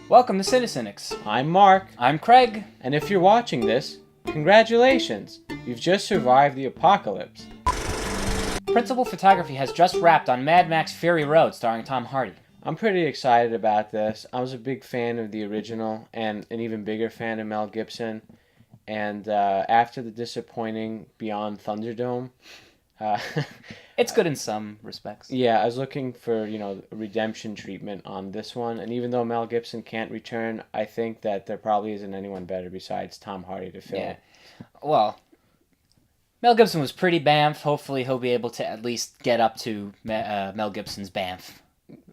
Welcome to Cinecynics. I'm Mark, I'm Craig. and if you're watching this, congratulations! You've just survived the apocalypse. Principal photography has just wrapped on Mad Max Fury Road starring Tom Hardy. I'm pretty excited about this. I was a big fan of the original and an even bigger fan of Mel Gibson. And after the disappointing Beyond Thunderdome, It's good in some respects. yeah, I was looking for, redemption treatment on this one. And even though Mel Gibson can't return, I think that there probably isn't anyone better besides Tom Hardy to fill Yeah. it. Well, Mel Gibson was pretty Banff. Hopefully he'll be able to at least get up to Mel Gibson's Banff.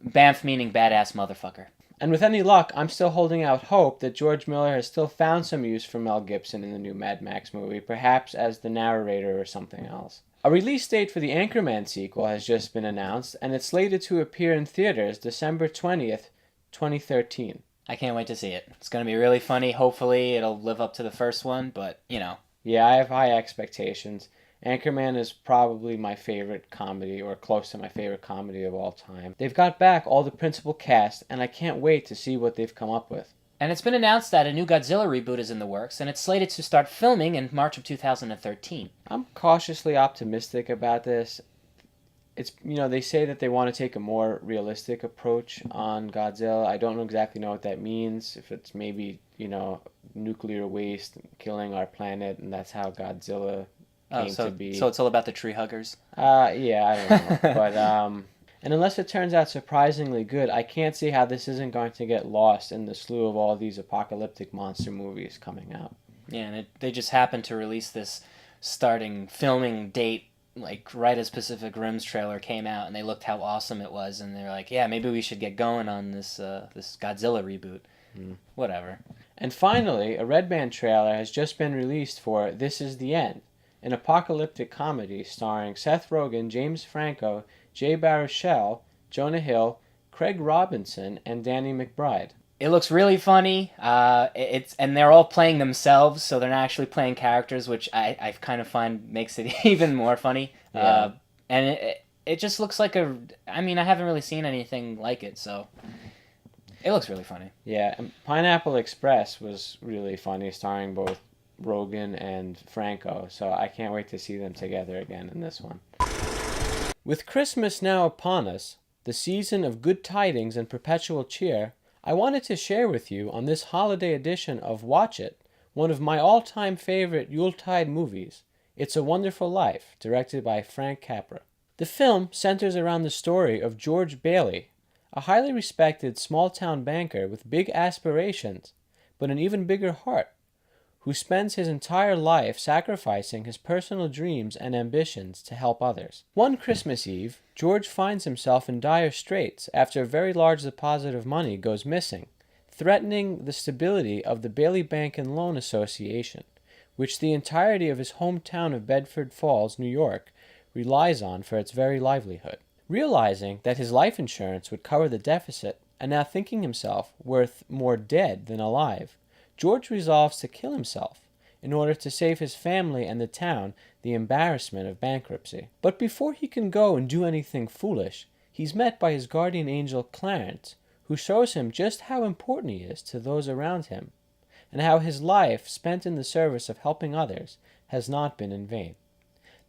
Banff meaning badass motherfucker. And with any luck, I'm still holding out hope that George Miller has still found some use for Mel Gibson in the new Mad Max movie, perhaps as the narrator or something else. A release date for the Anchorman sequel has just been announced, and it's slated to appear in theaters December 20th, 2013. I can't wait to see it. It's going to be really funny. Hopefully it'll live up to the first one, but, Yeah, I have high expectations. Anchorman is probably my favorite comedy, or close to my favorite comedy of all time. They've got back all the principal cast, and I can't wait to see what they've come up with. And it's been announced that a new Godzilla reboot is in the works, and it's slated to start filming in March of 2013. I'm cautiously optimistic about this. It's, they say that they want to take a more realistic approach on Godzilla. I don't exactly know what that means. If it's maybe, nuclear waste killing our planet, and that's how Godzilla came to be. So it's all about the tree huggers? Yeah, I don't know. But, and unless it turns out surprisingly good, I can't see how this isn't going to get lost in the slew of all these apocalyptic monster movies coming out. Yeah, and they just happened to release this starting filming date like right as Pacific Rim's trailer came out, and they looked how awesome it was, and they're like, yeah, maybe we should get going on this Godzilla reboot. Whatever. And finally, a Red Band trailer has just been released for This Is the End, an apocalyptic comedy starring Seth Rogen, James Franco, Jay Baruchel, Jonah Hill, Craig Robinson, and Danny McBride. It looks really funny. And they're all playing themselves, so they're not actually playing characters, which I kind of find makes it even more funny. Yeah. And it just looks like I haven't really seen anything like it, so it looks really funny. Yeah, and Pineapple Express was really funny, starring both Rogen and Franco, so I can't wait to see them together again in this one. With Christmas now upon us, the season of good tidings and perpetual cheer, I wanted to share with you on this holiday edition of Watch It, one of my all-time favorite Yuletide movies, It's a Wonderful Life, directed by Frank Capra. The film centers around the story of George Bailey, a highly respected small-town banker with big aspirations, but an even bigger heart, who spends his entire life sacrificing his personal dreams and ambitions to help others. One Christmas Eve, George finds himself in dire straits after a very large deposit of money goes missing, threatening the stability of the Bailey Bank and Loan Association, which the entirety of his hometown of Bedford Falls, New York, relies on for its very livelihood. Realizing that his life insurance would cover the deficit, and now thinking himself worth more dead than alive, George resolves to kill himself in order to save his family and the town the embarrassment of bankruptcy. But before he can go and do anything foolish, he's met by his guardian angel Clarence, who shows him just how important he is to those around him, and how his life spent in the service of helping others has not been in vain.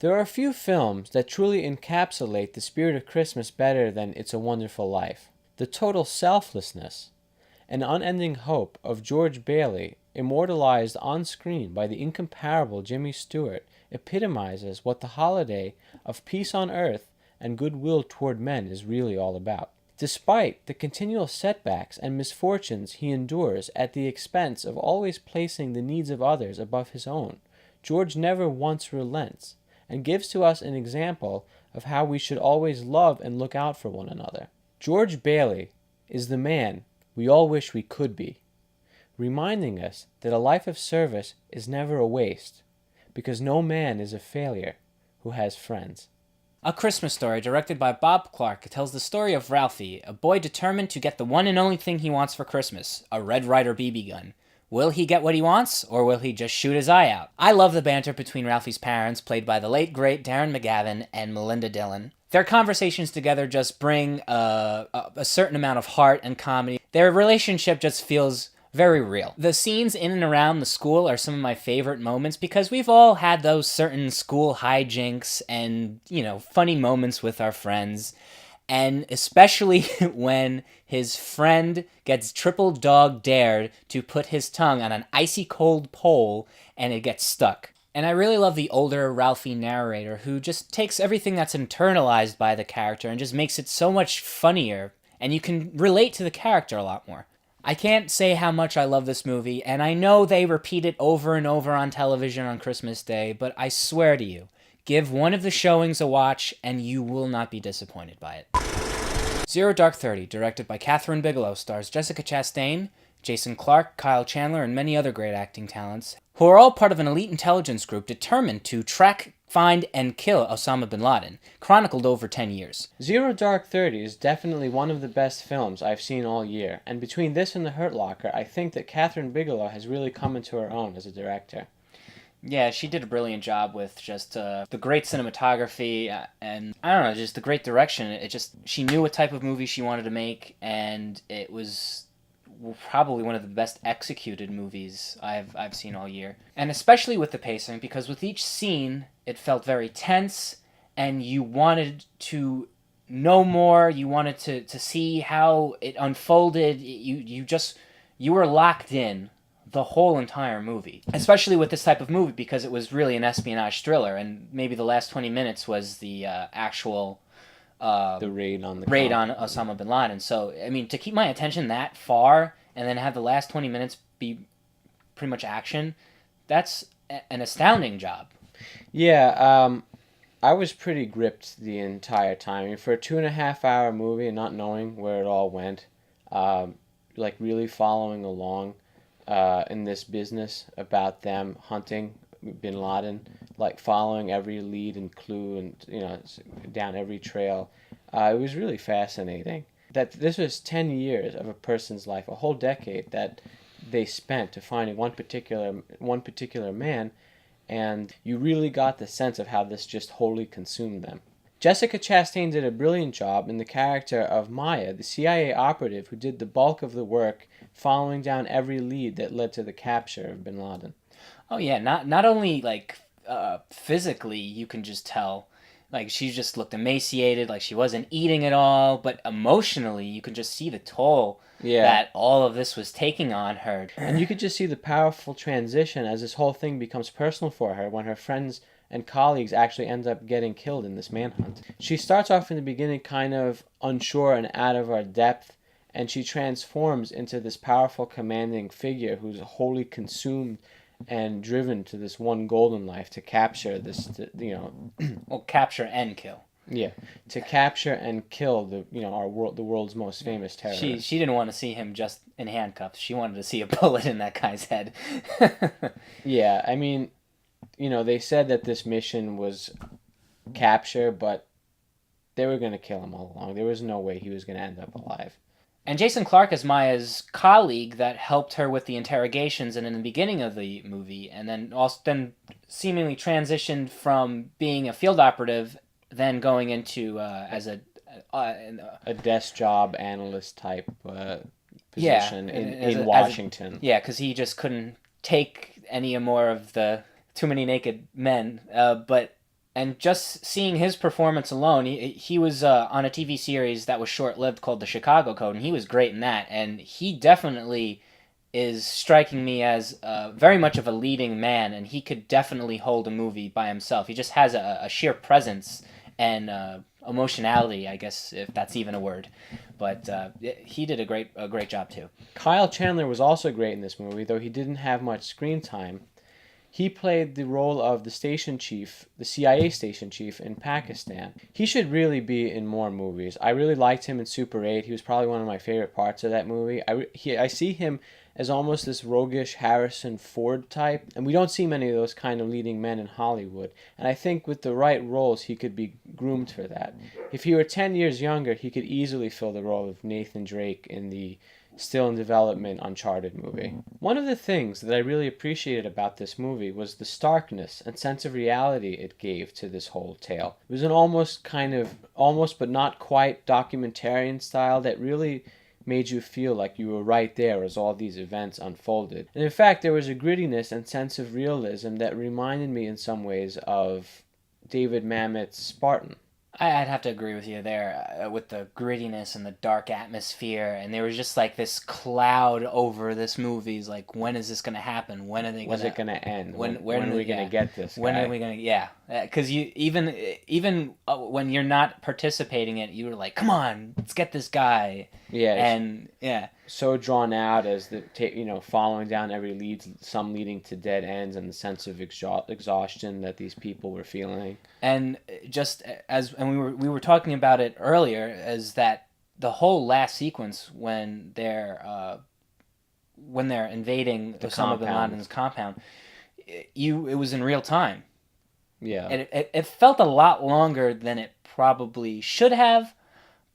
There are few films that truly encapsulate the spirit of Christmas better than It's a Wonderful Life. The total selflessness and unending hope of George Bailey, immortalized on screen by the incomparable Jimmy Stewart, epitomizes what the holiday of peace on earth and goodwill toward men is really all about. Despite the continual setbacks and misfortunes he endures at the expense of always placing the needs of others above his own, George never once relents, and gives to us an example of how we should always love and look out for one another. George Bailey is the man we all wish we could be, reminding us that a life of service is never a waste, because no man is a failure who has friends. A Christmas Story, directed by Bob Clark, tells the story of Ralphie, a boy determined to get the one and only thing he wants for Christmas, a Red Ryder BB gun. Will he get what he wants, or will he just shoot his eye out? I love the banter between Ralphie's parents, played by the late, great Darren McGavin and Melinda Dillon. Their conversations together just bring a certain amount of heart and comedy. Their relationship just feels very real. The scenes in and around the school are some of my favorite moments because we've all had those certain school hijinks and, funny moments with our friends. And especially when his friend gets triple dog dared to put his tongue on an icy cold pole and it gets stuck. And I really love the older Ralphie narrator who just takes everything that's internalized by the character and just makes it so much funnier, and you can relate to the character a lot more. I can't say how much I love this movie, and I know they repeat it over and over on television on Christmas Day, but I swear to you, give one of the showings a watch and you will not be disappointed by it. Zero Dark 30, directed by Catherine Bigelow, stars Jessica Chastain, Jason Clarke, Kyle Chandler, and many other great acting talents, who are all part of an elite intelligence group determined to track, find, and kill Osama bin Laden, chronicled over 10 years. Zero Dark 30 is definitely one of the best films I've seen all year, and between this and The Hurt Locker, I think that Catherine Bigelow has really come into her own as a director. Yeah, she did a brilliant job with just the great cinematography and, I don't know, just the great direction. She knew what type of movie she wanted to make, and it was probably one of the best executed movies I've seen all year. And especially with the pacing, because with each scene, it felt very tense, and you wanted to know more, you wanted to see how it unfolded, you were locked in the whole entire movie. Especially with this type of movie, because it was really an espionage thriller, and maybe the last 20 minutes was the actual the raid on Osama bin Laden. So, I mean, to keep my attention that far and then have the last 20 minutes be pretty much action, that's an astounding job. Yeah, I was pretty gripped the entire time. I mean, for a 2.5 hour movie and not knowing where it all went, really following along in this business about them hunting bin Laden, following every lead and clue and down every trail. It was really fascinating that this was 10 years of a person's life, a whole decade that they spent to finding one particular man, and you really got the sense of how this just wholly consumed them. Jessica Chastain did a brilliant job in the character of Maya, the CIA operative who did the bulk of the work following down every lead that led to the capture of bin Laden. Oh yeah, not only physically you can just tell, she just looked emaciated, she wasn't eating at all, but emotionally you can just see the toll that all of this was taking on her. And you could just see the powerful transition as this whole thing becomes personal for her when her friends and colleagues actually end up getting killed in this manhunt. She starts off in the beginning kind of unsure and out of her depth, and she transforms into this powerful, commanding figure who's wholly consumed and driven to this one goal in life, to capture this, Well, capture and kill. Yeah, to capture and kill the world's most famous terrorist. She didn't want to see him just in handcuffs. She wanted to see a bullet in that guy's head. Yeah, I mean, they said that this mission was capture, but they were going to kill him all along. There was no way he was going to end up alive. And Jason Clarke is Maya's colleague that helped her with the interrogations and in the beginning of the movie, and then seemingly transitioned from being a field operative, then going into as a desk job analyst type position in Washington. Because he just couldn't take any more of the too many naked men, And just seeing his performance alone, he was on a TV series that was short-lived called The Chicago Code, and he was great in that. And he definitely is striking me as very much of a leading man, and he could definitely hold a movie by himself. He just has a sheer presence and emotionality, I guess, if that's even a word. But he did a great job, too. Kyle Chandler was also great in this movie, though he didn't have much screen time. He played the role of the CIA station chief in Pakistan. He should really be in more movies. I really liked him in Super 8. He was probably one of my favorite parts of that movie. I see him as almost this roguish Harrison Ford type, and we don't see many of those kind of leading men in Hollywood. And I think with the right roles, he could be groomed for that. If he were 10 years younger, he could easily fill the role of Nathan Drake in the still in development Uncharted movie. One of the things that I really appreciated about this movie was the starkness and sense of reality it gave to this whole tale. It was an almost but not quite documentarian style that really made you feel like you were right there as all these events unfolded. And in fact, there was a grittiness and sense of realism that reminded me in some ways of David Mamet's Spartan. I'd have to agree with you there with the grittiness and the dark atmosphere, and there was just like this cloud over this movie. It's like, when is this going to happen? When are they? When's it going to end? When are we going to get this guy? When are we going to? Yeah, because you even when you're not participating in it, you were like, come on, let's get this guy. Yeah, and yeah, so drawn out as following down every lead, some leading to dead ends, and the sense of exhaustion that these people were feeling. And just we were talking about it earlier, as that the whole last sequence when they're invading Osama bin Laden's compound, it was in real time. Yeah, and it felt a lot longer than it probably should have.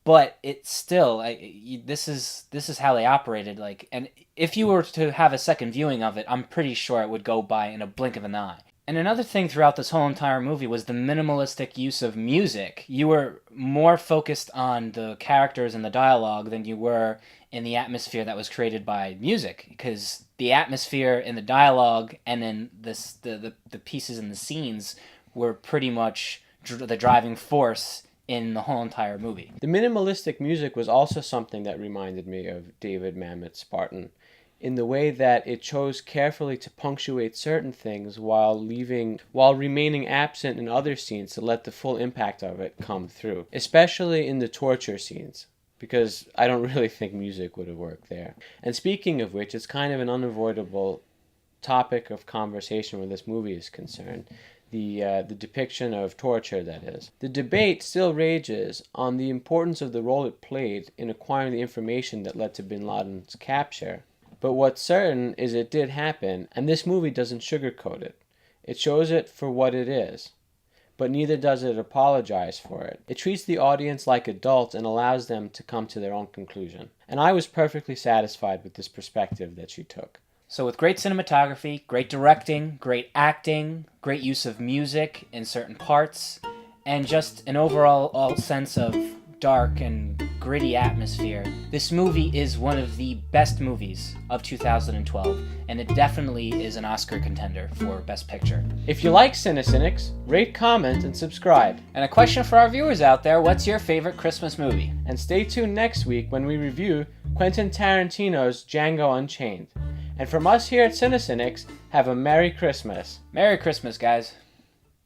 But it's still, this is how they operated. Like, and if you were to have a second viewing of it, I'm pretty sure it would go by in a blink of an eye. And another thing throughout this whole entire movie was the minimalistic use of music. You were more focused on the characters and the dialogue than you were in the atmosphere that was created by music, because the atmosphere in the dialogue and then the pieces and the scenes were pretty much the driving force in the whole entire movie. The minimalistic music was also something that reminded me of David Mamet's Spartan, in the way that it chose carefully to punctuate certain things while remaining absent in other scenes to let the full impact of it come through, especially in the torture scenes, because I don't really think music would have worked there. And speaking of which, it's kind of an unavoidable topic of conversation where this movie is concerned. The depiction of torture, that is. The debate still rages on the importance of the role it played in acquiring the information that led to bin Laden's capture. But what's certain is it did happen, and this movie doesn't sugarcoat it. It shows it for what it is, but neither does it apologize for it. It treats the audience like adults and allows them to come to their own conclusion. And I was perfectly satisfied with this perspective that she took. So with great cinematography, great directing, great acting, great use of music in certain parts, and just an overall sense of dark and gritty atmosphere, this movie is one of the best movies of 2012, and it definitely is an Oscar contender for Best Picture. If you like CineCynics, rate, comment, and subscribe. And a question for our viewers out there, what's your favorite Christmas movie? And stay tuned next week when we review Quentin Tarantino's Django Unchained. And from us here at CineCynics, have a Merry Christmas. Merry Christmas, guys.